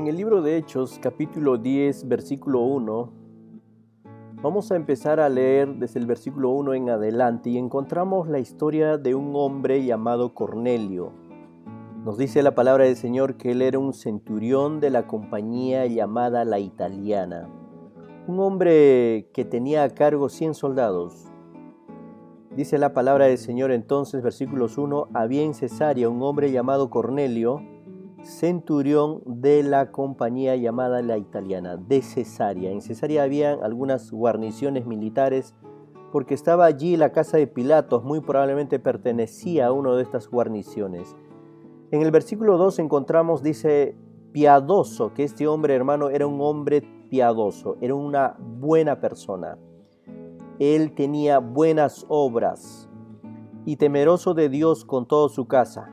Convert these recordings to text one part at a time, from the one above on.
En el libro de Hechos, capítulo 10, versículo 1, vamos a empezar a leer desde el versículo 1 en adelante y encontramos la historia de un hombre llamado Cornelio. Nos dice la palabra del Señor que él era un centurión de la compañía llamada La Italiana, un hombre que tenía a cargo 100 soldados. Dice la palabra del Señor entonces, versículos 1, había en Cesarea un hombre llamado Cornelio, centurión de la compañía llamada La Italiana, de Cesarea. En Cesarea había algunas guarniciones militares porque estaba allí la casa de Pilatos, muy probablemente pertenecía a una de estas guarniciones. En el versículo 2 encontramos, dice, piadoso, que este hombre, hermano, era un hombre piadoso, era una buena persona. Él tenía buenas obras y temeroso de Dios con toda su casa.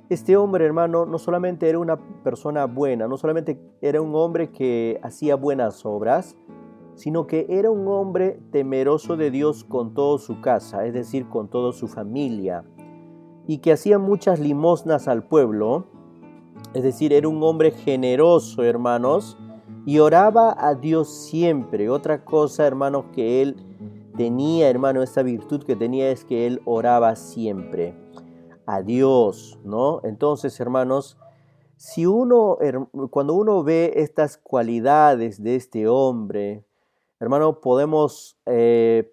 Este hombre, hermano, no solamente era una persona buena, no solamente era un hombre que hacía buenas obras, sino que era un hombre temeroso de Dios con toda su casa, es decir, con toda su familia, y que hacía muchas limosnas al pueblo, es decir, era un hombre generoso, hermanos, y oraba a Dios siempre. Otra cosa, hermanos, que él tenía, hermano, esta virtud que tenía es que él oraba siempre a Dios, ¿no? Entonces, hermanos, cuando uno ve estas cualidades de este hombre, hermano, podemos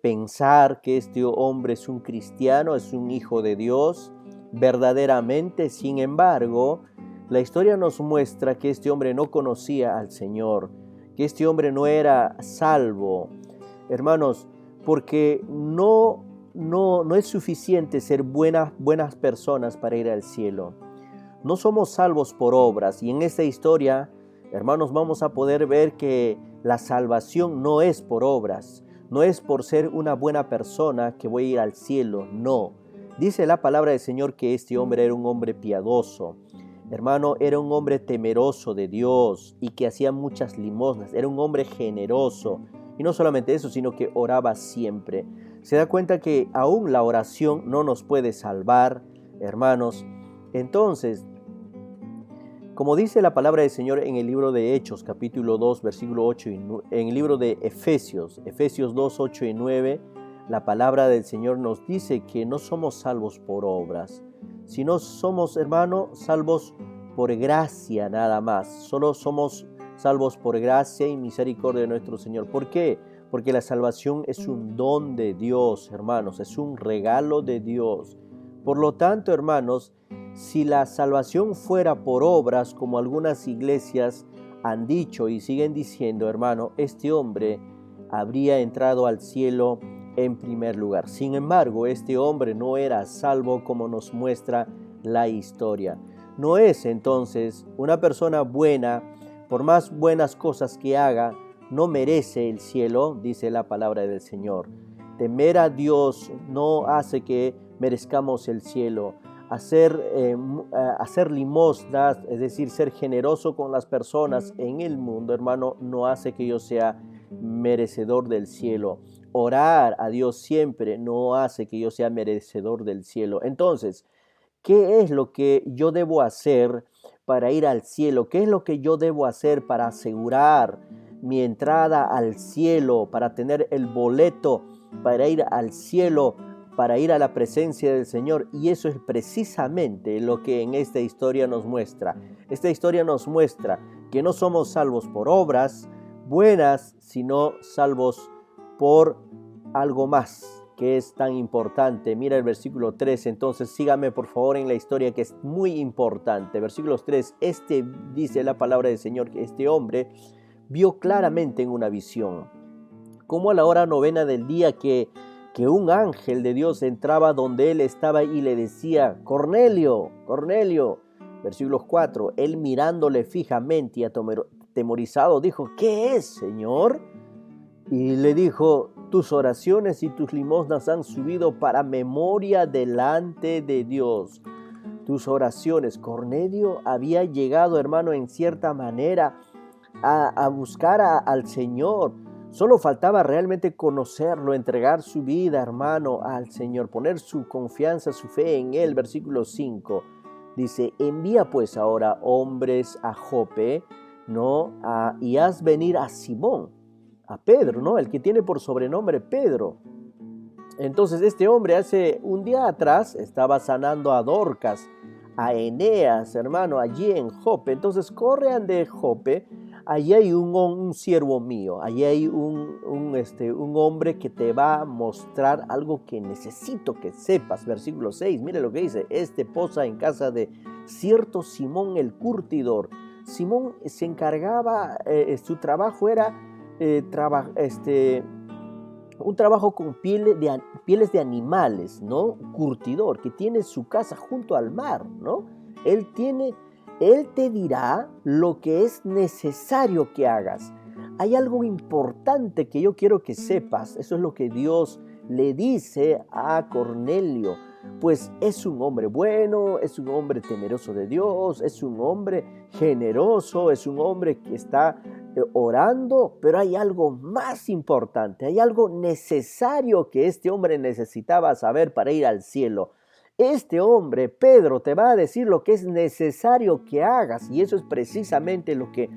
pensar que este hombre es un cristiano, es un hijo de Dios, verdaderamente. Sin embargo, la historia nos muestra que este hombre no conocía al Señor, que este hombre no era salvo, hermanos, porque no es suficiente ser buenas personas para ir al cielo. No somos salvos por obras, y en esta historia, hermanos, vamos a poder ver que la salvación no es por obras, no es por ser una buena persona que voy a ir al cielo, no. Dice la palabra del Señor que este hombre era un hombre piadoso, hermano, era un hombre temeroso de Dios y que hacía muchas limosnas, era un hombre generoso. Y no solamente eso, sino que oraba siempre. Se da cuenta que aún la oración no nos puede salvar, hermanos. Entonces, como dice la palabra del Señor en el libro de Hechos, capítulo 2, versículo 8, en el libro de Efesios 2, 8 y 9, la palabra del Señor nos dice que no somos salvos por obras, sino somos, hermano, salvos por gracia nada más. Solo somos salvos por gracia y misericordia de nuestro Señor. ¿Por qué? Porque la salvación es un don de Dios, hermanos, es un regalo de Dios. Por lo tanto, hermanos, si la salvación fuera por obras, como algunas iglesias han dicho y siguen diciendo, hermano, este hombre habría entrado al cielo en primer lugar. Sin embargo, este hombre no era salvo como nos muestra la historia. No es entonces una persona buena, por más buenas cosas que haga, no merece el cielo, dice la palabra del Señor. Temer a Dios no hace que merezcamos el cielo. Hacer limosnas, es decir, ser generoso con las personas en el mundo, hermano, no hace que yo sea merecedor del cielo. Orar a Dios siempre no hace que yo sea merecedor del cielo. Entonces, ¿qué es lo que yo debo hacer para ir al cielo? ¿Qué es lo que yo debo hacer para asegurar mi entrada al cielo, para tener el boleto para ir al cielo, para ir a la presencia del Señor? Y eso es precisamente lo que en esta historia nos muestra. Esta historia nos muestra que no somos salvos por obras buenas, sino salvos por algo más que es tan importante. Mira el versículo 3, entonces sígame por favor en la historia que es muy importante. Versículo 3, dice la palabra del Señor que este hombre vio claramente en una visión, como a la hora novena del día que un ángel de Dios entraba donde él estaba y le decía, Cornelio, Cornelio. Versículo 4, él mirándole fijamente y atemorizado dijo, ¿qué es, Señor? Y le dijo, tus oraciones y tus limosnas han subido para memoria delante de Dios. Tus oraciones. Cornelio había llegado, hermano, en cierta manera a buscar al Señor. Solo faltaba realmente conocerlo, entregar su vida, hermano, al Señor, poner su confianza, su fe en Él. Versículo 5 dice, envía pues ahora hombres a Jope ¿no? Y haz venir a Simón, a Pedro, ¿no? El que tiene por sobrenombre Pedro. Entonces este hombre hace un día atrás estaba sanando a Dorcas, a Eneas, hermano, allí en Jope. Entonces corran de Jope, allí hay un siervo mío, allí hay un hombre que te va a mostrar algo que necesito que sepas. Versículo 6, mire lo que dice: este posa en casa de cierto Simón el curtidor. Simón se encargaba, su trabajo era un trabajo con pieles de animales, ¿no? Curtidor, que tiene su casa junto al mar, ¿no? Él te dirá lo que es necesario que hagas. Hay algo importante que yo quiero que sepas. Eso es lo que Dios le dice a Cornelio. Pues es un hombre bueno, es un hombre temeroso de Dios, es un hombre generoso, es un hombre que está orando, pero hay algo más importante, hay algo necesario que este hombre necesitaba saber para ir al cielo. Este hombre, Pedro, te va a decir lo que es necesario que hagas, y eso es precisamente lo que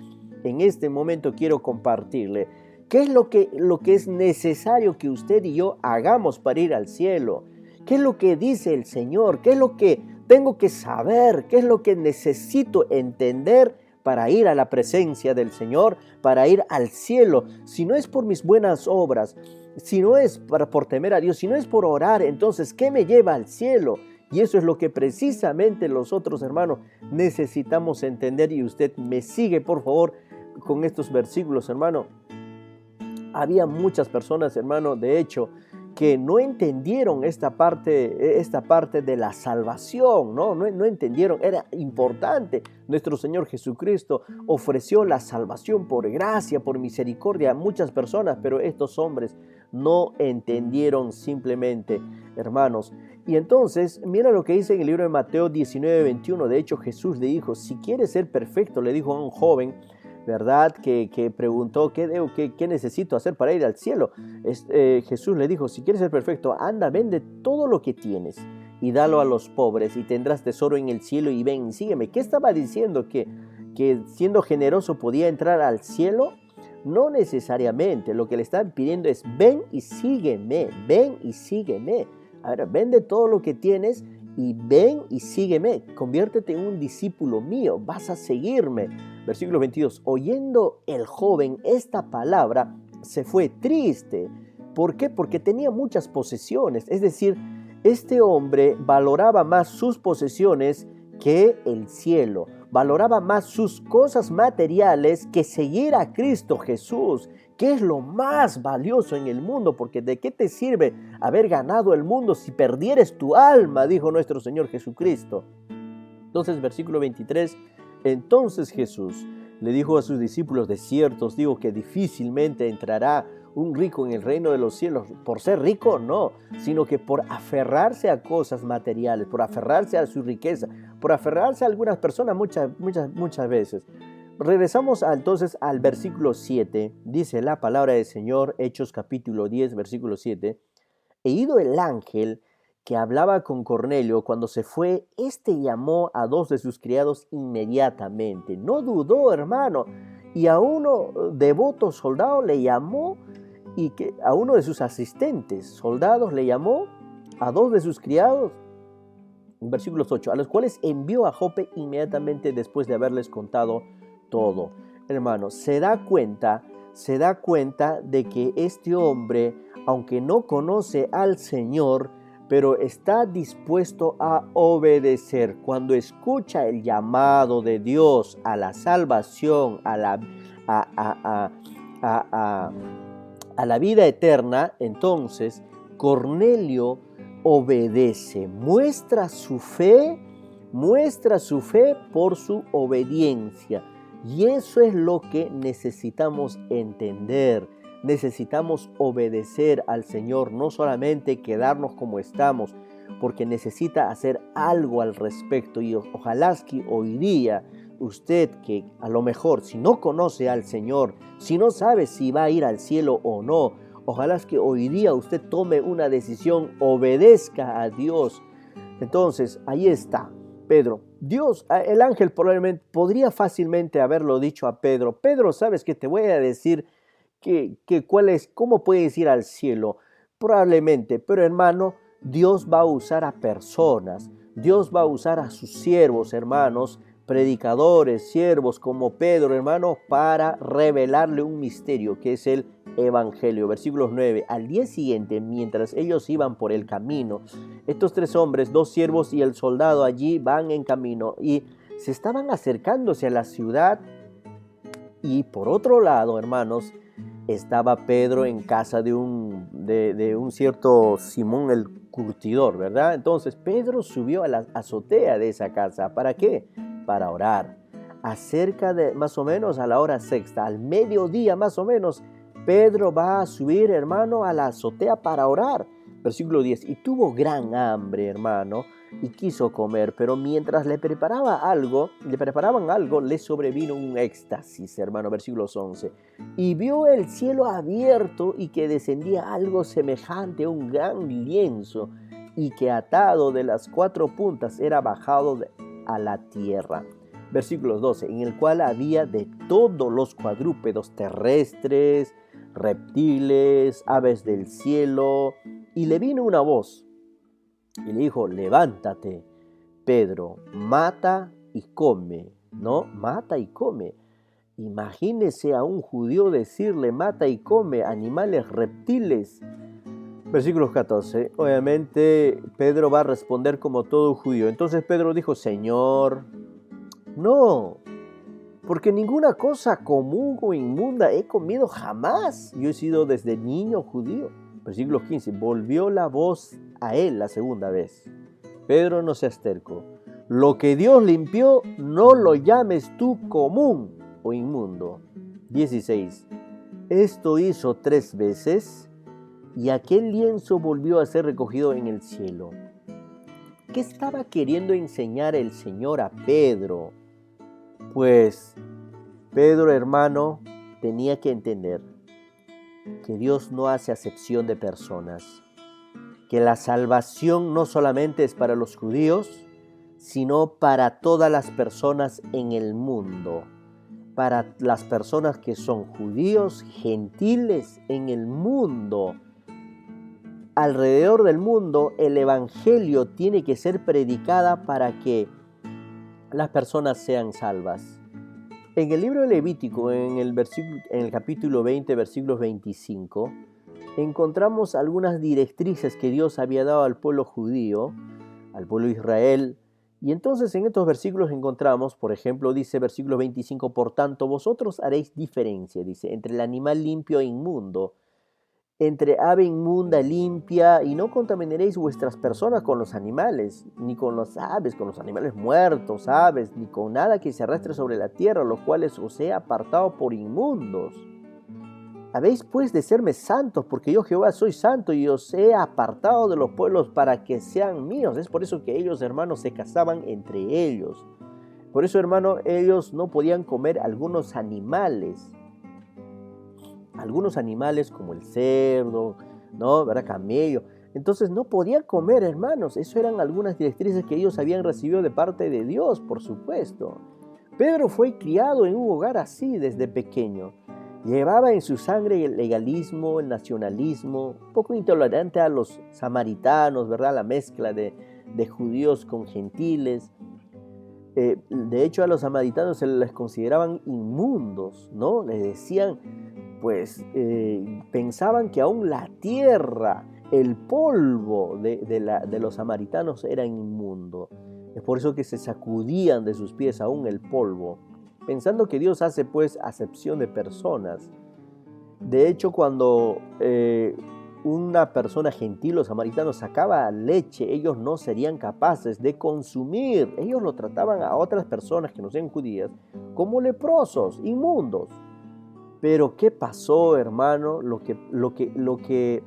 en este momento quiero compartirle. ¿Qué es lo que es necesario que usted y yo hagamos para ir al cielo? ¿Qué es lo que dice el Señor? ¿Qué es lo que tengo que saber? ¿Qué es lo que necesito entender para ir a la presencia del Señor, para ir al cielo? Si no es por mis buenas obras, si no es por temer a Dios, si no es por orar, entonces, ¿qué me lleva al cielo? Y eso es lo que precisamente nosotros, hermanos, necesitamos entender. Y usted me sigue, por favor, con estos versículos, hermano. Había muchas personas, hermano, de hecho, que no entendieron esta parte de la salvación, no entendieron. Era importante. Nuestro Señor Jesucristo ofreció la salvación por gracia, por misericordia a muchas personas, pero estos hombres no entendieron simplemente, hermanos. Y entonces, mira lo que dice en el libro de Mateo 19:21. De hecho, Jesús le dijo: si quieres ser perfecto, le dijo a un joven, ¿verdad? Que preguntó, ¿qué necesito hacer para ir al cielo? Jesús le dijo: si quieres ser perfecto, anda, vende todo lo que tienes y dalo a los pobres, y tendrás tesoro en el cielo, y ven y sígueme. ¿Qué estaba diciendo? ¿Que siendo generoso podía entrar al cielo? No necesariamente. Lo que le están pidiendo es: ven y sígueme, ven y sígueme. Ahora, vende todo lo que tienes y ven y sígueme, conviértete en un discípulo mío, vas a seguirme. Versículo 22, oyendo el joven esta palabra, se fue triste. ¿Por qué? Porque tenía muchas posesiones. Es decir, este hombre valoraba más sus posesiones que el cielo. Valoraba más sus cosas materiales que seguir a Cristo Jesús, que es lo más valioso en el mundo. Porque ¿de qué te sirve haber ganado el mundo si perdieres tu alma?, dijo nuestro Señor Jesucristo. Entonces, versículo 23, entonces Jesús le dijo a sus discípulos: de cierto os digo que difícilmente entrará un rico en el reino de los cielos. Por ser rico, no, sino que por aferrarse a cosas materiales, por aferrarse a su riqueza, por aferrarse a algunas personas muchas veces. Regresamos entonces al versículo 7, dice la palabra del Señor, Hechos capítulo 10, versículo 7, e ido el ángel que hablaba con Cornelio, cuando se fue, éste llamó a 2 de sus criados inmediatamente. No dudó, hermano, y a uno devoto soldado le llamó, y a uno de sus asistentes soldados le llamó, a 2 de sus criados, en versículos 8, a los cuales envió a Jope inmediatamente después de haberles contado todo. Hermano, se da cuenta de que este hombre, aunque no conoce al Señor, pero está dispuesto a obedecer. Cuando escucha el llamado de Dios a la salvación, a la vida eterna, entonces Cornelio obedece, muestra su fe por su obediencia. Y eso es lo que necesitamos entender. Necesitamos obedecer al Señor, no solamente quedarnos como estamos, porque necesita hacer algo al respecto. Y ojalá que hoy día usted, que a lo mejor si no conoce al Señor, si no sabe si va a ir al cielo o no, ojalá que hoy día usted tome una decisión, obedezca a Dios. Entonces, ahí está. Pedro. Dios, el ángel probablemente podría fácilmente haberlo dicho a Pedro. Pedro, ¿sabes qué? Te voy a decir cómo puedes ir al cielo. Probablemente, pero hermano, Dios va a usar a personas. Dios va a usar a sus siervos, hermanos, predicadores, siervos como Pedro, hermano, para revelarle un misterio que es el Evangelio. Versículos 9. Al día siguiente, mientras ellos iban por el camino, estos tres hombres, dos siervos y el soldado allí van en camino y se estaban acercándose a la ciudad. Y por otro lado, hermanos, estaba Pedro en casa de un cierto Simón el curtidor, ¿verdad? Entonces Pedro subió a la azotea de esa casa. ¿Para qué? Para orar. Acerca de más o menos a la hora sexta, al mediodía más o menos, Pedro va a subir, hermano, a la azotea para orar. Versículo 10. Y tuvo gran hambre, hermano, y quiso comer, pero mientras le preparaban algo, le sobrevino un éxtasis, hermano. Versículos 11. Y vio el cielo abierto y que descendía algo semejante a un gran lienzo, y que atado de las cuatro puntas era bajado a la tierra. Versículos 12, en el cual había de todos los cuadrúpedos terrestres, reptiles, aves del cielo. Y le vino una voz y le dijo: levántate, Pedro, mata y come. ¿No? Mata y come. Imagínese a un judío decirle: mata y come animales, reptiles. Versículos 14. Obviamente Pedro va a responder como todo judío. Entonces Pedro dijo: Señor, no, porque ninguna cosa común o inmunda he comido jamás. Yo he sido desde niño judío. Versículo 15. Volvió la voz a él la segunda vez. Pedro, no seas terco. Lo que Dios limpió, no lo llames tú común o inmundo. 16. Esto hizo 3 veces y aquel lienzo volvió a ser recogido en el cielo. ¿Qué estaba queriendo enseñar el Señor a Pedro? Pues Pedro, hermano, tenía que entender que Dios no hace acepción de personas, que la salvación no solamente es para los judíos, sino para todas las personas en el mundo, para las personas que son judíos, gentiles en el mundo. Alrededor del mundo, el evangelio tiene que ser predicada para que las personas sean salvas. En el libro de Levítico, en el capítulo 20, versículos 25, encontramos algunas directrices que Dios había dado al pueblo judío, al pueblo de Israel. Y entonces en estos versículos encontramos, por ejemplo, dice versículo 25, por tanto vosotros haréis diferencia, dice, entre el animal limpio e inmundo, entre ave inmunda limpia, y no contaminaréis vuestras personas con los animales, ni con las aves, con los animales muertos, aves, ni con nada que se arrastre sobre la tierra, los cuales os he apartado por inmundos. Habéis pues de serme santos, porque yo Jehová soy santo y os he apartado de los pueblos para que sean míos. Es por eso que ellos, hermanos, se casaban entre ellos. Por eso, hermano, ellos no podían comer algunos animales como el cerdo, ¿no? ¿Verdad? Camello. Entonces no podían comer, hermanos. Eso eran algunas directrices que ellos habían recibido de parte de Dios, por supuesto. Pedro fue criado en un hogar así desde pequeño. Llevaba en su sangre el legalismo, el nacionalismo, un poco intolerante a los samaritanos, ¿verdad? La mezcla de judíos con gentiles. De hecho, a los samaritanos se les consideraban inmundos, ¿no? Les decían, pues, pensaban que aún la tierra, el polvo de los samaritanos era inmundo. Es por eso que se sacudían de sus pies aún el polvo, pensando que Dios hace pues acepción de personas. De hecho, cuando una persona gentil, los samaritanos, sacaba leche, ellos no serían capaces de consumir. Ellos lo trataban a otras personas que no sean judías como leprosos, inmundos. Pero ¿qué pasó, hermano? Lo que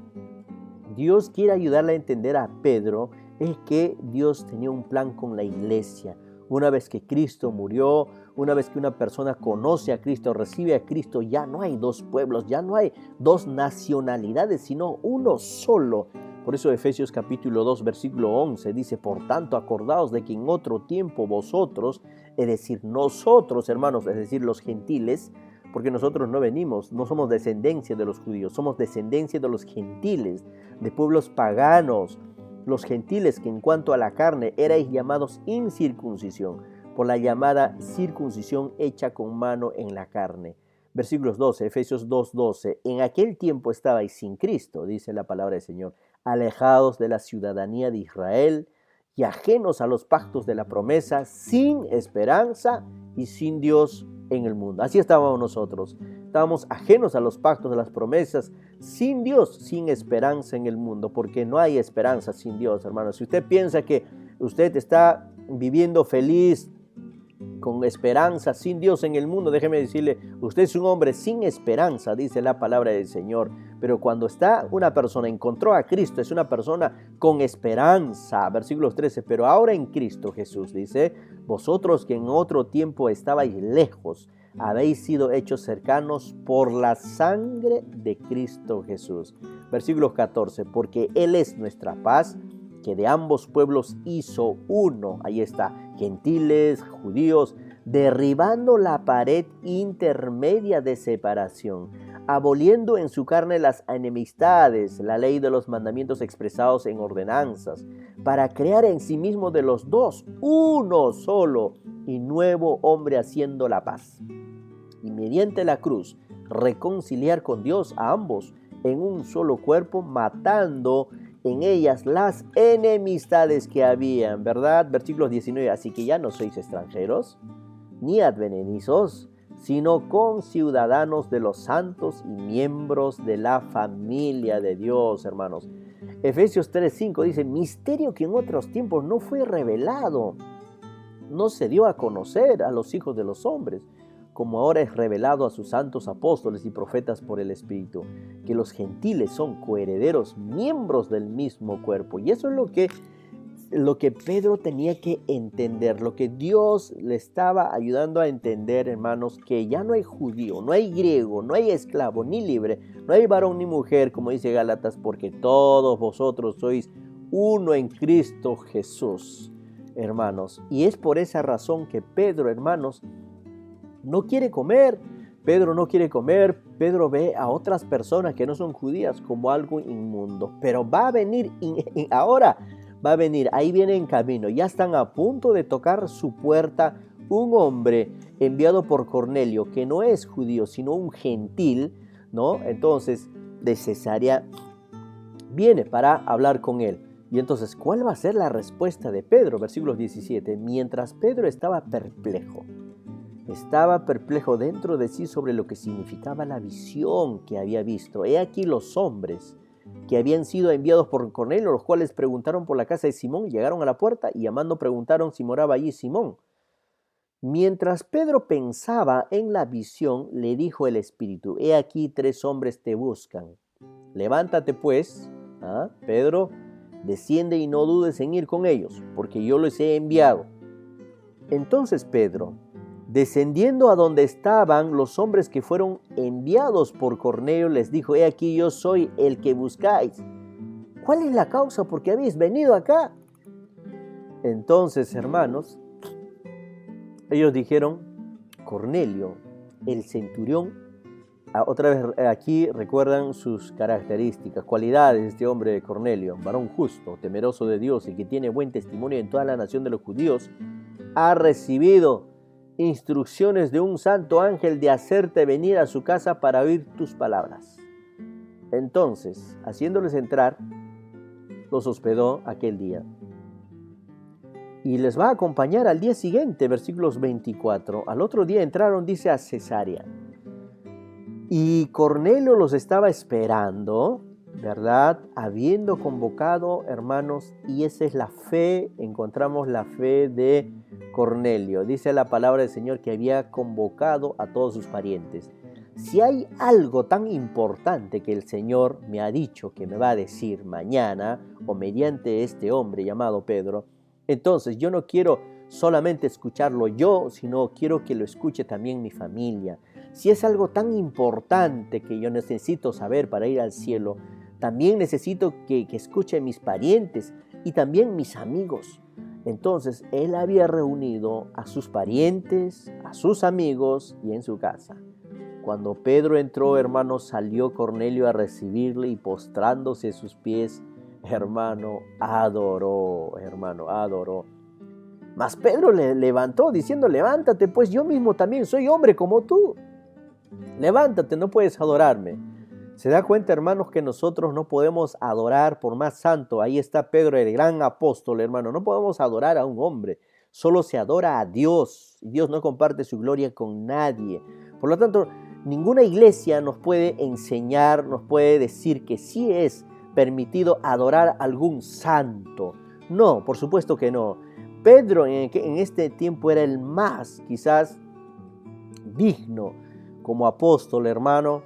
Dios quiere ayudarle a entender a Pedro es que Dios tenía un plan con la iglesia. Una vez que Cristo murió, una vez que una persona conoce a Cristo, recibe a Cristo, ya no hay dos pueblos, ya no hay dos nacionalidades, sino uno solo. Por eso Efesios capítulo 2, versículo 11 dice, por tanto, acordaos de que en otro tiempo vosotros, es decir, nosotros, hermanos, es decir, los gentiles, porque nosotros no somos descendencia de los judíos, somos descendencia de los gentiles, de pueblos paganos, los gentiles que en cuanto a la carne erais llamados incircuncisión, por la llamada circuncisión hecha con mano en la carne. Versículos 12, Efesios 2:12, en aquel tiempo estabais sin Cristo, dice la palabra del Señor, alejados de la ciudadanía de Israel y ajenos a los pactos de la promesa, sin esperanza y sin Dios en el mundo. Así estábamos nosotros, estábamos ajenos a los pactos de las promesas, sin Dios, sin esperanza en el mundo, porque no hay esperanza sin Dios, hermanos. Si usted piensa que usted está viviendo feliz, con esperanza, sin Dios en el mundo, déjeme decirle, usted es un hombre sin esperanza, dice la palabra del Señor. Pero cuando está una persona, encontró a Cristo, es una persona con esperanza. Versículos 13, pero ahora en Cristo Jesús, dice, vosotros que en otro tiempo estabais lejos, habéis sido hechos cercanos por la sangre de Cristo Jesús. Versículos 14, porque Él es nuestra paz, que de ambos pueblos hizo uno, ahí está, gentiles, judíos, derribando la pared intermedia de separación, aboliendo en su carne las enemistades, la ley de los mandamientos expresados en ordenanzas, para crear en sí mismo de los dos uno solo y nuevo hombre haciendo la paz. Y mediante la cruz reconciliar con Dios a ambos en un solo cuerpo, matando en ellas las enemistades que habían, ¿verdad? Versículos 19, así que ya no sois extranjeros, ni advenedizos, sino conciudadanos de los santos y miembros de la familia de Dios, hermanos. Efesios 3:5 dice, misterio que en otros tiempos no fue revelado, no se dio a conocer a los hijos de los hombres, como ahora es revelado a sus santos apóstoles y profetas por el Espíritu, que los gentiles son coherederos, miembros del mismo cuerpo. Y eso es lo que Pedro tenía que entender, lo que Dios le estaba ayudando a entender, hermanos, que ya no hay judío, no hay griego, no hay esclavo, ni libre, no hay varón ni mujer, como dice Gálatas, porque todos vosotros sois uno en Cristo Jesús, hermanos. Y es por esa razón que Pedro, hermanos, no quiere comer. Pedro no quiere comer. Pedro ve a otras personas que no son judías como algo inmundo. Pero va a venir, ahora va a venir, ahí viene en camino. Ya están a punto de tocar su puerta un hombre enviado por Cornelio, que no es judío, sino un gentil, ¿no? Entonces, de Cesarea, viene para hablar con él. Y entonces, ¿cuál va a ser la respuesta de Pedro? Versículos 17. Mientras Pedro estaba perplejo dentro de sí sobre lo que significaba la visión que había visto. He aquí los hombres que habían sido enviados por Cornelio, los cuales preguntaron por la casa de Simón, llegaron a la puerta y llamando preguntaron si moraba allí Simón. Mientras Pedro pensaba en la visión, le dijo el Espíritu, he aquí 3 hombres te buscan. Levántate pues, Pedro, desciende y no dudes en ir con ellos, porque yo les he enviado. Entonces Pedro, descendiendo a donde estaban los hombres que fueron enviados por Cornelio, les dijo, he aquí yo soy el que buscáis. ¿Cuál es la causa por qué habéis venido acá? Entonces, hermanos, ellos dijeron, Cornelio, el centurión, otra vez aquí recuerdan sus características, cualidades de este hombre de Cornelio, varón justo, temeroso de Dios y que tiene buen testimonio en toda la nación de los judíos, ha recibido instrucciones de un santo ángel de hacerte venir a su casa para oír tus palabras. Entonces, haciéndoles entrar, los hospedó aquel día. Y les va a acompañar al día siguiente, versículos 24. Al otro día entraron, dice, a Cesarea. Y Cornelio los estaba esperando, ¿verdad? Habiendo convocado, hermanos, y esa es la fe, encontramos la fe de Cornelio. Dice la palabra del Señor que había convocado a todos sus parientes. Si hay algo tan importante que el Señor me ha dicho que me va a decir mañana o mediante este hombre llamado Pedro, entonces yo no quiero solamente escucharlo yo, sino quiero que lo escuche también mi familia. Si es algo tan importante que yo necesito saber para ir al cielo, también necesito que escuchen mis parientes y también mis amigos. Entonces él había reunido a sus parientes, a sus amigos y en su casa. Cuando Pedro entró, hermano, salió Cornelio a recibirle y postrándose a sus pies, hermano, adoró. Mas Pedro le levantó diciendo, levántate, pues yo mismo también soy hombre como tú. Levántate, no puedes adorarme. ¿Se da cuenta, hermanos, que nosotros no podemos adorar por más santo? Ahí está Pedro, el gran apóstol, hermano. No podemos adorar a un hombre. Solo se adora a Dios. Y Dios no comparte su gloria con nadie. Por lo tanto, ninguna iglesia nos puede enseñar, nos puede decir que sí es permitido adorar a algún santo. No, por supuesto que no. Pedro en este tiempo era el más, quizás, digno como apóstol, hermano,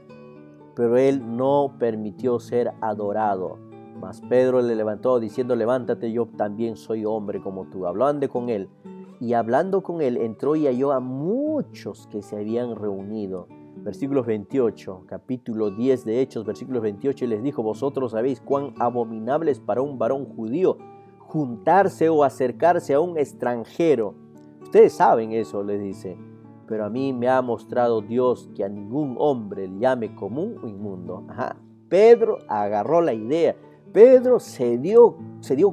pero él no permitió ser adorado. Mas Pedro le levantó diciendo, levántate, yo también soy hombre como tú. Hablando con él, y hablando con él, entró y halló a muchos que se habían reunido. Versículos 28, capítulo 10 de Hechos, versículos 28, y les dijo, vosotros sabéis cuán abominable es para un varón judío juntarse o acercarse a un extranjero. Ustedes saben eso, les dice. Pero a mí me ha mostrado Dios que a ningún hombre le llame común o inmundo. Pedro agarró la idea. Pedro se dio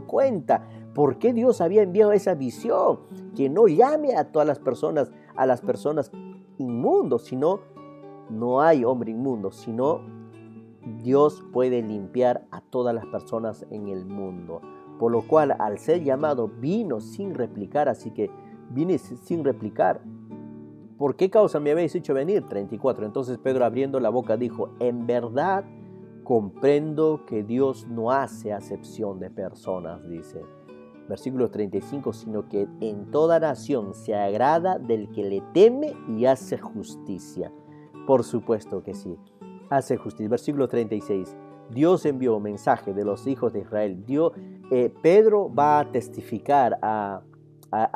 cuenta por qué Dios había enviado esa visión. Que no llame a todas las personas inmundos, sino no hay hombre inmundo, sino Dios puede limpiar a todas las personas en el mundo. Por lo cual, al ser llamado, vino sin replicar. Así que vine sin replicar. ¿Por qué causa me habéis hecho venir? 34. Entonces Pedro, abriendo la boca, dijo, en verdad comprendo que Dios no hace acepción de personas, dice. Versículo 35, sino que en toda nación se agrada del que le teme y hace justicia. Por supuesto que sí, hace justicia. Versículo 36, Dios envió mensaje de los hijos de Israel. Pedro va a testificar a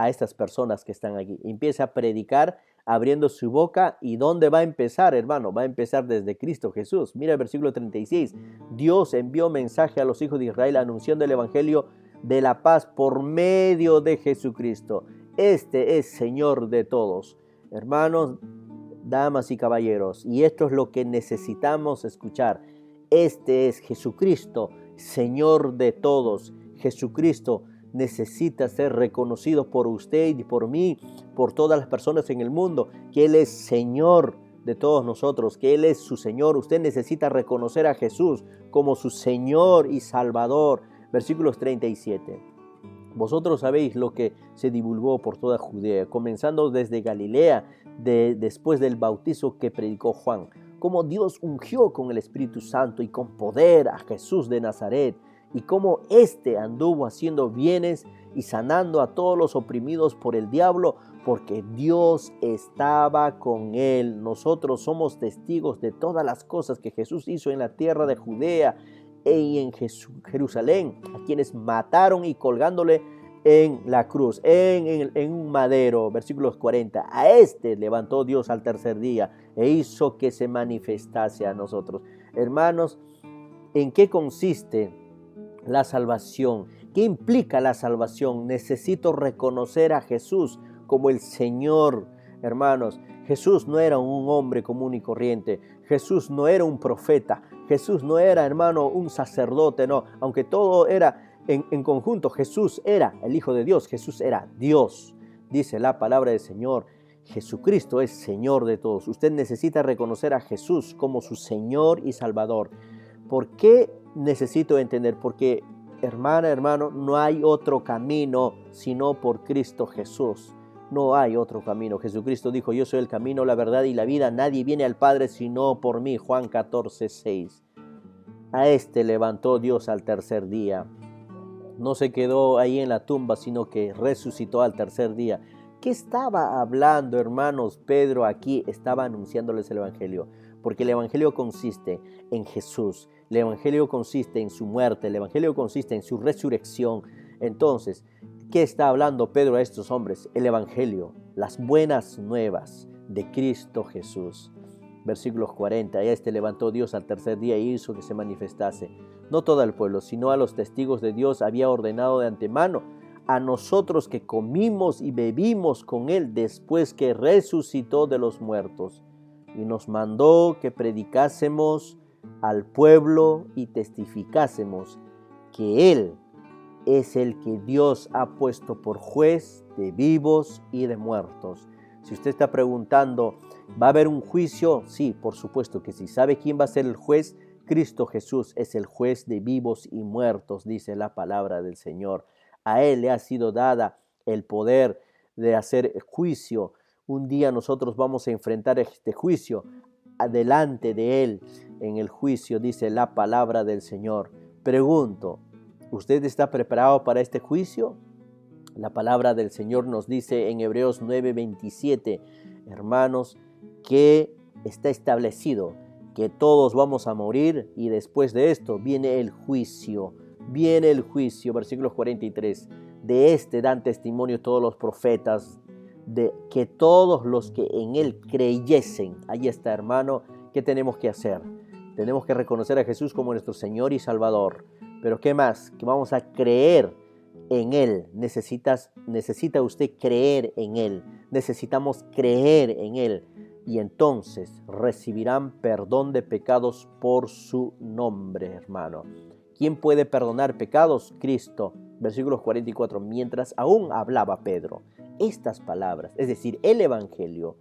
estas personas que están aquí. Empieza a predicar abriendo su boca. ¿Y dónde va a empezar, hermano? Va a empezar desde Cristo Jesús. Mira el versículo 36. Dios envió mensaje a los hijos de Israel anunciando el evangelio de la paz por medio de Jesucristo. Este es Señor de todos. Hermanos, damas y caballeros, y esto es lo que necesitamos escuchar. Este es Jesucristo, Señor de todos. Jesucristo necesita ser reconocido por usted y por mí, por todas las personas en el mundo, que Él es Señor de todos nosotros, que Él es su Señor. Usted necesita reconocer a Jesús como su Señor y Salvador. Versículos 37. Vosotros sabéis lo que se divulgó por toda Judea, comenzando desde Galilea, después del bautizo que predicó Juan, cómo Dios ungió con el Espíritu Santo y con poder a Jesús de Nazaret, y cómo éste anduvo haciendo bienes y sanando a todos los oprimidos por el diablo, porque Dios estaba con él. Nosotros somos testigos de todas las cosas que Jesús hizo en la tierra de Judea y en Jerusalén, a quienes mataron y colgándole en la cruz, en un madero. Versículos 40. A este levantó Dios al tercer día e hizo que se manifestase a nosotros. Hermanos, ¿en qué consiste la salvación? ¿Qué implica la salvación? Necesito reconocer a Jesús como el Señor. Hermanos, Jesús no era un hombre común y corriente. Jesús no era un profeta. Jesús no era, hermano, un sacerdote, no. Aunque todo era en conjunto, Jesús era el Hijo de Dios. Jesús era Dios. Dice la palabra del Señor. Jesucristo es Señor de todos. Usted necesita reconocer a Jesús como su Señor y Salvador. ¿Por qué necesito entender? Porque, hermana, hermano, no hay otro camino sino por Cristo Jesús. No hay otro camino. Jesucristo dijo, yo soy el camino, la verdad y la vida. Nadie viene al Padre sino por mí. Juan 14:6. A este levantó Dios al tercer día. No se quedó ahí en la tumba, sino que resucitó al tercer día. ¿Qué estaba hablando, hermanos? Pedro aquí estaba anunciándoles el Evangelio. Porque el Evangelio consiste en Jesús. El Evangelio consiste en su muerte. El Evangelio consiste en su resurrección. Entonces, ¿qué está hablando Pedro a estos hombres? El Evangelio, las buenas nuevas de Cristo Jesús. Versículos 40. Y levantó Dios al tercer día y hizo que se manifestase, no todo el pueblo, sino a los testigos de Dios había ordenado de antemano, a nosotros que comimos y bebimos con él después que resucitó de los muertos. Y nos mandó que predicásemos al pueblo y testificásemos que él es el que Dios ha puesto por juez de vivos y de muertos. Si usted está preguntando, ¿va a haber un juicio? Sí, por supuesto que sí. ¿Sabe quién va a ser el juez? Cristo Jesús es el juez de vivos y muertos, dice la palabra del Señor. A Él le ha sido dada el poder de hacer juicio. Un día nosotros vamos a enfrentar este juicio delante de Él en el juicio, dice la palabra del Señor. Pregunto, ¿usted está preparado para este juicio? La palabra del Señor nos dice en Hebreos 9:27, hermanos, que está establecido que todos vamos a morir y después de esto viene el juicio. Viene el juicio, versículo 43. De este dan testimonio todos los profetas, de que todos los que en él creyesen. Ahí está, hermano, ¿qué tenemos que hacer? Tenemos que reconocer a Jesús como nuestro Señor y Salvador. Pero ¿qué más? Que vamos a creer en Él. Necesita usted creer en Él. Necesitamos creer en Él. Y entonces recibirán perdón de pecados por su nombre, hermano. ¿Quién puede perdonar pecados? Cristo. Versículos 44. Mientras aún hablaba Pedro estas palabras, es decir, el Evangelio,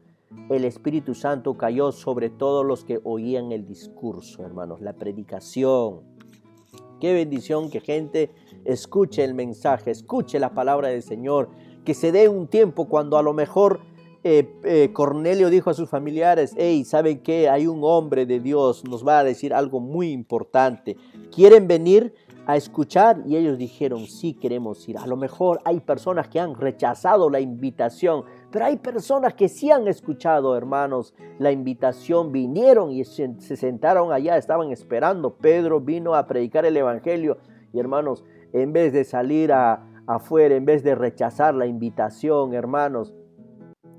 el Espíritu Santo cayó sobre todos los que oían el discurso, hermanos, la predicación. Qué bendición que gente escuche el mensaje, escuche la palabra del Señor, que se dé un tiempo cuando a lo mejor Cornelio dijo a sus familiares, hey, ¿saben qué? Hay un hombre de Dios, nos va a decir algo muy importante. ¿Quieren venir a escuchar? Y ellos dijeron, sí, queremos ir. A lo mejor hay personas que han rechazado la invitación, pero hay personas que sí han escuchado, hermanos, la invitación, vinieron y se sentaron allá, estaban esperando. Pedro vino a predicar el Evangelio y, hermanos, en vez de salir afuera, en vez de rechazar la invitación, hermanos,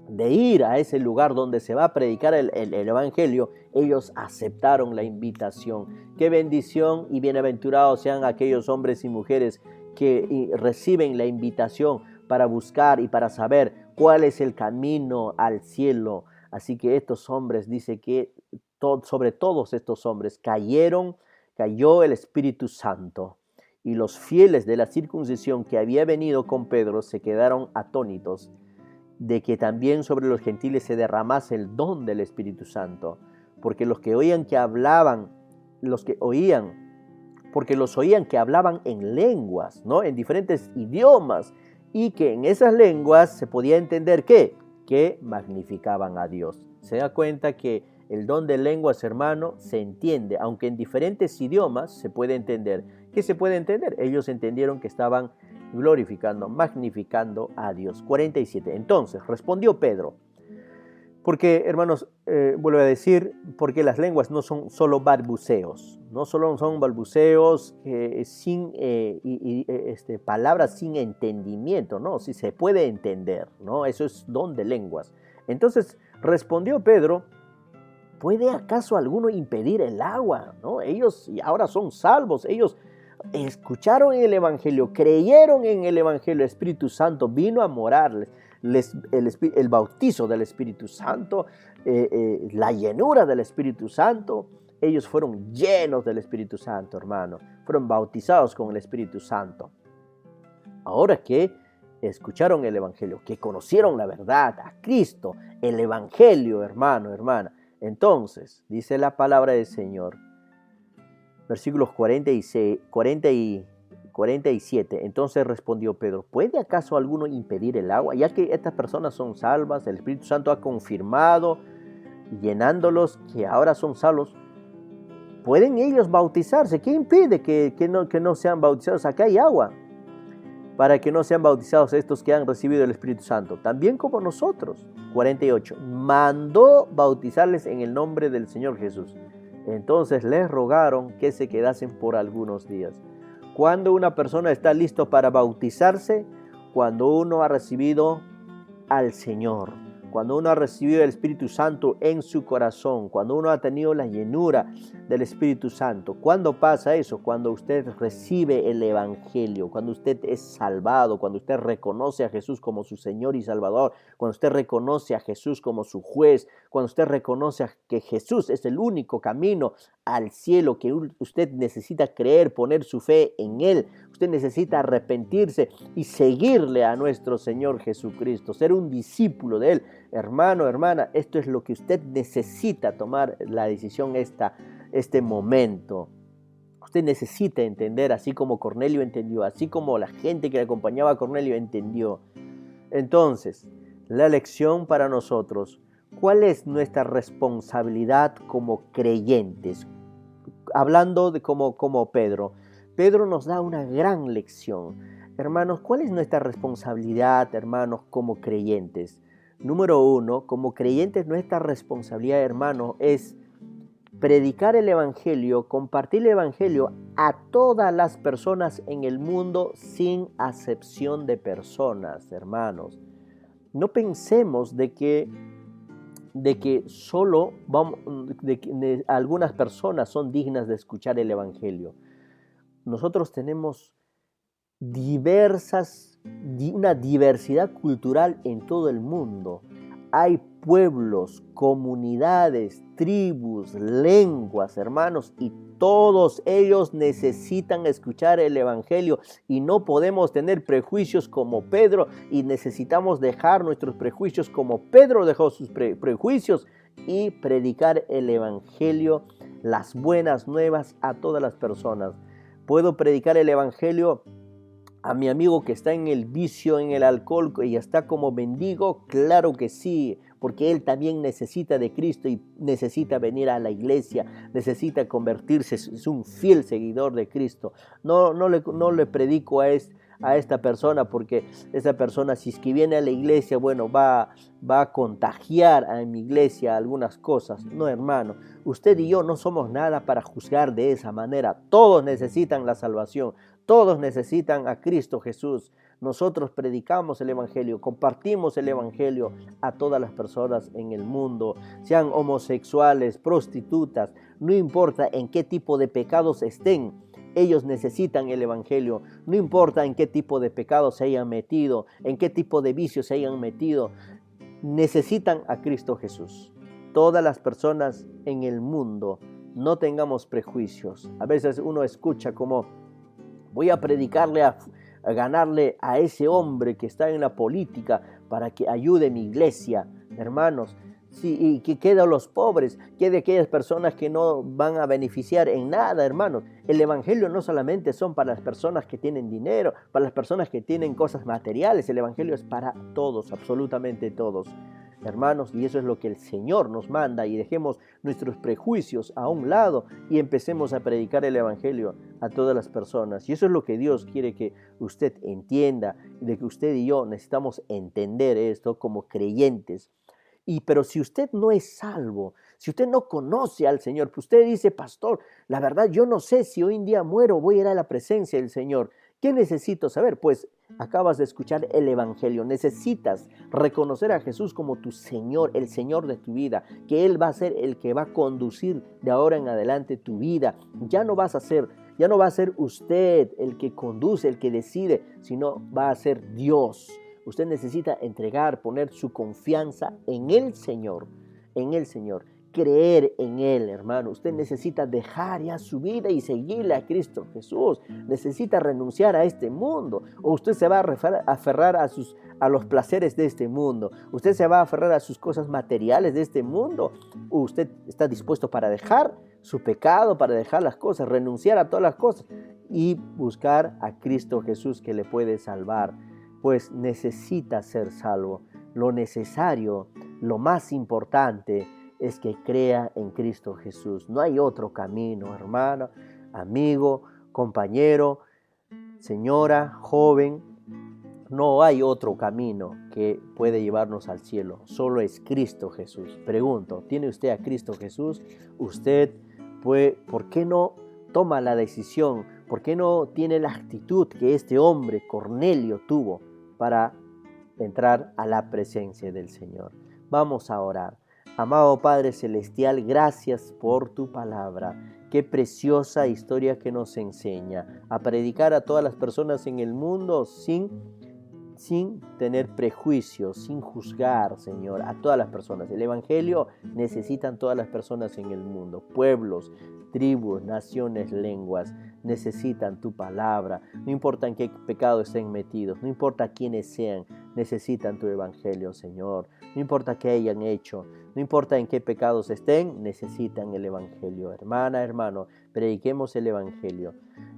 de ir a ese lugar donde se va a predicar el Evangelio, ellos aceptaron la invitación. Qué bendición y bienaventurados sean aquellos hombres y mujeres que reciben la invitación para buscar y para saber cuál es el camino al cielo. Así que estos hombres, dice que sobre todos estos hombres cayó el Espíritu Santo. Y los fieles de la circuncisión que había venido con Pedro se quedaron atónitos de que también sobre los gentiles se derramase el don del Espíritu Santo, porque los oían que hablaban en lenguas, ¿no? En diferentes idiomas, y que en esas lenguas se podía entender ¿qué? Que magnificaban a Dios. Se da cuenta que el don de lenguas, hermano, se entiende, aunque en diferentes idiomas se puede entender. ¿Qué se puede entender? Ellos entendieron que estaban glorificando, magnificando a Dios. 47. Entonces respondió Pedro, porque, hermanos, vuelvo a decir, porque las lenguas no son solo balbuceos, no solo son balbuceos sin palabras sin entendimiento, ¿no? Si se puede entender, ¿no? Eso es don de lenguas. Entonces respondió Pedro, ¿puede acaso alguno impedir el agua? ¿No? Ellos ahora son salvos, ellos escucharon el Evangelio, creyeron en el Evangelio, el Espíritu Santo vino a morarles, el bautizo del Espíritu Santo, la llenura del Espíritu Santo, ellos fueron llenos del Espíritu Santo, hermano, fueron bautizados con el Espíritu Santo. Ahora que escucharon el Evangelio, que conocieron la verdad, a Cristo, el Evangelio, hermano, hermana, entonces, dice la palabra del Señor, versículos 47. Entonces respondió Pedro, ¿puede acaso alguno impedir el agua? Ya que estas personas son salvas, el Espíritu Santo ha confirmado, llenándolos, que ahora son salvos, ¿pueden ellos bautizarse? ¿Qué impide que no sean bautizados? Acá hay agua, para que no sean bautizados estos que han recibido el Espíritu Santo, también como nosotros. 48. Mandó bautizarles en el nombre del Señor Jesús. Entonces les rogaron que se quedasen por algunos días. Cuando una persona está listo para bautizarse, cuando uno ha recibido al Señor, cuando uno ha recibido el Espíritu Santo en su corazón, cuando uno ha tenido la llenura del Espíritu Santo. ¿Cuándo pasa eso? Cuando usted recibe el Evangelio, cuando usted es salvado, cuando usted reconoce a Jesús como su Señor y Salvador, cuando usted reconoce a Jesús como su juez, cuando usted reconoce que Jesús es el único camino al cielo, que usted necesita creer, poner su fe en Él. Usted necesita arrepentirse y seguirle a nuestro Señor Jesucristo, ser un discípulo de Él. Hermano, hermana, esto es lo que usted necesita tomar la decisión este momento. Usted necesita entender, así como Cornelio entendió, así como la gente que le acompañaba a Cornelio entendió. Entonces, la lección para nosotros: ¿cuál es nuestra responsabilidad como creyentes? Hablando de como Pedro. Pedro nos da una gran lección. Hermanos, ¿cuál es nuestra responsabilidad, hermanos, como creyentes? Número 1, como creyentes, nuestra responsabilidad, hermanos, es predicar el Evangelio, compartir el Evangelio a todas las personas en el mundo sin acepción de personas, hermanos. No pensemos de que solo algunas personas son dignas de escuchar el Evangelio. Nosotros tenemos una diversidad cultural en todo el mundo. Hay pueblos, comunidades, tribus, lenguas, hermanos, y todos ellos necesitan escuchar el Evangelio, y no podemos tener prejuicios como Pedro, y necesitamos dejar nuestros prejuicios como Pedro dejó sus prejuicios y predicar el Evangelio, las buenas nuevas a todas las personas. ¿Puedo predicar el Evangelio a mi amigo que está en el vicio, en el alcohol y está como mendigo? Claro que sí, porque él también necesita de Cristo y necesita venir a la iglesia, necesita convertirse, es un fiel seguidor de Cristo. No le predico a esta persona porque esa persona, si es que viene a la iglesia, bueno, va a contagiar a mi iglesia algunas cosas. No, hermano, usted y yo no somos nada para juzgar de esa manera. Todos necesitan la salvación. Todos necesitan a Cristo Jesús. Nosotros predicamos el Evangelio, compartimos el Evangelio a todas las personas en el mundo, sean homosexuales, prostitutas, no importa en qué tipo de pecados estén, ellos necesitan el Evangelio. No importa en qué tipo de pecados se hayan metido, en qué tipo de vicios se hayan metido, necesitan a Cristo Jesús. Todas las personas en el mundo, no tengamos prejuicios. A veces uno escucha como: voy a predicarle a ganarle a ese hombre que está en la política para que ayude a mi iglesia. Hermanos, sí, y que queden los pobres, que de aquellas personas que no van a beneficiar en nada, hermanos. El Evangelio no solamente son para las personas que tienen dinero, para las personas que tienen cosas materiales. El Evangelio es para todos, absolutamente todos. Hermanos, y eso es lo que el Señor nos manda, y dejemos nuestros prejuicios a un lado y empecemos a predicar el Evangelio a todas las personas. Y eso es lo que Dios quiere que usted entienda, de que usted y yo necesitamos entender esto como creyentes. Pero si usted no es salvo, si usted no conoce al Señor, pues usted dice: pastor, la verdad yo no sé si hoy en día muero, voy a ir a la presencia del Señor. ¿Qué necesito saber? Pues acabas de escuchar el Evangelio. Necesitas reconocer a Jesús como tu Señor, el Señor de tu vida, que Él va a ser el que va a conducir de ahora en adelante tu vida. Ya no va a ser usted el que conduce, el que decide, sino va a ser Dios. Usted necesita entregar, poner su confianza en el Señor, creer en Él, hermano. Usted necesita dejar ya su vida y seguirle a Cristo Jesús. Necesita renunciar a este mundo, o usted se va a aferrar a los placeres de este mundo. Usted se va a aferrar a sus cosas materiales de este mundo, o usted está dispuesto para dejar su pecado, para dejar las cosas, renunciar a todas las cosas y buscar a Cristo Jesús, que le puede salvar. Pues necesita ser salvo. Lo necesario, lo más importante, es que crea en Cristo Jesús. No hay otro camino, hermano, amigo, compañero, señora, joven. No hay otro camino que puede llevarnos al cielo. Solo es Cristo Jesús. Pregunto, ¿tiene usted a Cristo Jesús? Usted, pues, ¿por qué no toma la decisión? ¿Por qué no tiene la actitud que este hombre, Cornelio, tuvo para entrar a la presencia del Señor? Vamos a orar. Amado Padre Celestial, gracias por tu palabra. Qué preciosa historia que nos enseña a predicar a todas las personas en el mundo sin tener prejuicios, sin juzgar, Señor, a todas las personas. El Evangelio necesitan todas las personas en el mundo, pueblos, tribus, naciones, lenguas, necesitan tu palabra. No importa en qué pecado estén metidos, no importa quiénes sean, necesitan tu Evangelio, Señor. No importa qué hayan hecho, no importa en qué pecados estén, necesitan el Evangelio. Hermana, hermano, prediquemos el Evangelio.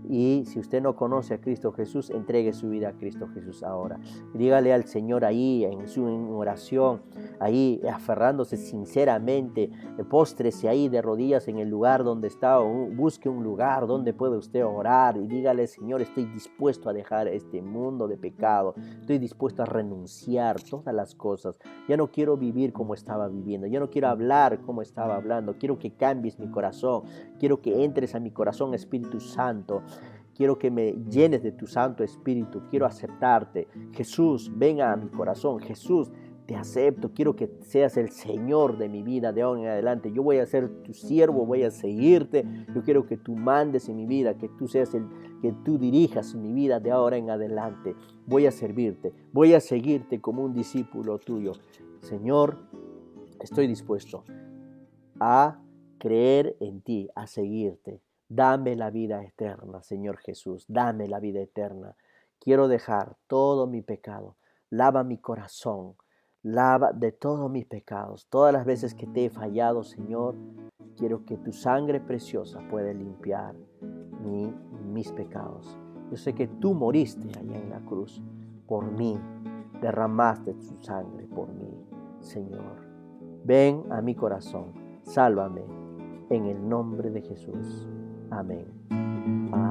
Y si usted no conoce a Cristo Jesús, entregue su vida a Cristo Jesús ahora. Dígale al Señor ahí en oración, ahí aferrándose sinceramente, póstrese ahí de rodillas en el lugar donde está, o busque un lugar donde puede usted orar y dígale: Señor, estoy dispuesto a dejar este mundo de pecado, estoy dispuesto a renunciar todas las cosas. Ya no quiero vivir como estaba viviendo, ya no quiero hablar como estaba hablando, quiero que cambies mi corazón, quiero que entres a mi corazón, Espíritu Santo. Quiero que me llenes de tu Santo Espíritu. Quiero aceptarte. Jesús, venga a mi corazón. Jesús, te acepto. Quiero que seas el Señor de mi vida de ahora en adelante. Yo voy a ser tu siervo, voy a seguirte. Yo quiero que tú mandes en mi vida, que tú dirijas mi vida de ahora en adelante. Voy a servirte. Voy a seguirte como un discípulo tuyo. Señor, estoy dispuesto a creer en ti, a seguirte. Dame la vida eterna, Señor Jesús, dame la vida eterna. Quiero dejar todo mi pecado. Lava mi corazón, lava de todos mis pecados. Todas las veces que te he fallado, Señor, quiero que tu sangre preciosa pueda limpiar mis pecados. Yo sé que tú moriste allá en la cruz por mí, derramaste tu sangre por mí, Señor. Ven a mi corazón, sálvame en el nombre de Jesús. Amén. Amén.